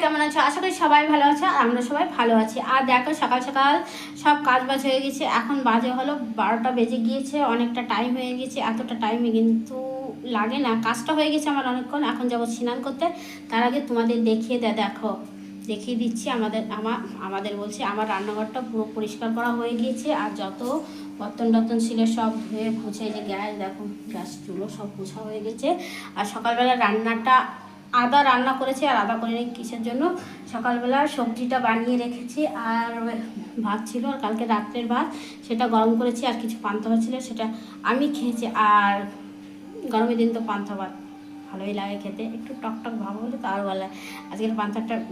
কেমন আছো? আশা করি সবাই ভালো আছে আর আমরা সবাই ভালো আছি। আর দেখো সকাল সকাল সব কাজ বাজ হয়ে গেছে, এখন বাজে হলো 12টা বেজে গিয়েছে, অনেকটা টাইম হয়ে গেছে। এতটা টাইমে কিন্তু লাগে না, কাজটা হয়ে গেছে আমার অনেকক্ষণ। এখন যাবো স্নান করতে, তার আগে তোমাদের দেখিয়ে দিচ্ছি। আমাদের বলছি আমার রান্নাঘরটা পুরো পরিষ্কার করা হয়ে গিয়েছে, আর যত বর্তন ছিল সব ধুয়ে মুছে, যে গ্যাস দেখো, গ্যাস চুলো সব পোছা হয়ে গেছে। আর সকালবেলা আদা রান্না করেছি, আর আদা করে কিসের জন্য, সকালবেলা সবজিটা বানিয়ে রেখেছি, আর ভাত ছিল আর কালকে রাত্রের ভাত, সেটা গরম করেছি। আর কিছু পান্তা ভাত ছিল, সেটা আমি খেয়েছি। আর গরমের দিন তো পান্তা ভাত ভালোই লাগে খেতে, একটু টকটক ভাব হলে তো আরও ভালো লাগে। আজকের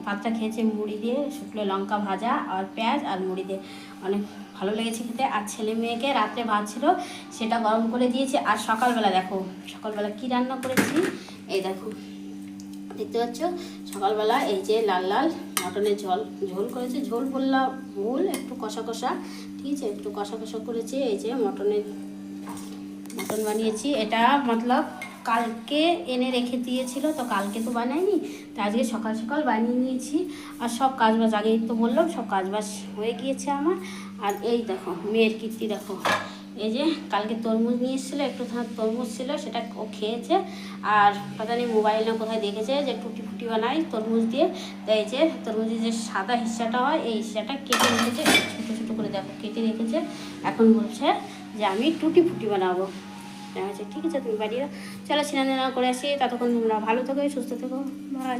ভাতটা খেয়েছি মুড়ি দিয়ে, শুকনো লঙ্কা ভাজা আর পেঁয়াজ আর মুড়ি দিয়ে, অনেক ভালো লেগেছে খেতে। আর ছেলে মেয়েকে রাত্রে ভাত ছিল, সেটা গরম করে দিয়েছি। আর সকালবেলা কী রান্না করেছি, এই দেখো দেখতে পাচ্ছ। সকালবেলা এই যে লাল লাল মটনের ঝোল করেছে, ঝোল বললাম ভুল, একটু কষা কষা, ঠিক আছে, একটু কষা কষা করেছি। এই যে মটন বানিয়েছি, এটা মতলব কালকে এনে রেখে দিয়েছিল, তো কালকে তো বানাইনি, তো আজকে সকাল সকাল বানিয়ে নিয়েছি। আর সব কাজবাজ আগেই তো বললাম, সব কাজবাজ হয়ে গিয়েছে আমার। আর এই দেখো মেয়ের কীর্তি দেখো, এই যে কালকে তরমুজ নিয়ে এসেছিলো, একটু তরমুজ ছিল, সেটা ও খেয়েছে। আর পতা নেই মোবাইল না কোথায় দেখেছে যে টুটি ফুটি বানাই তরমুজ দিয়ে, তাই এই যে তরমুজের যে সাদা হিস্সাটা হয়, এই হিস্সাটা কেটে রেখেছে, ছোটো ছোটো করে দেখো কেটে রেখেছে। এখন বলছে যে আমি টুটি ফুটি বানাবো। আচ্ছা ঠিক আছে, তুমি বাড়িয়ে চলো স্নান করে আসি, ততক্ষণ তোমরা ভালো থেকো, সুস্থ থেকো, বাই।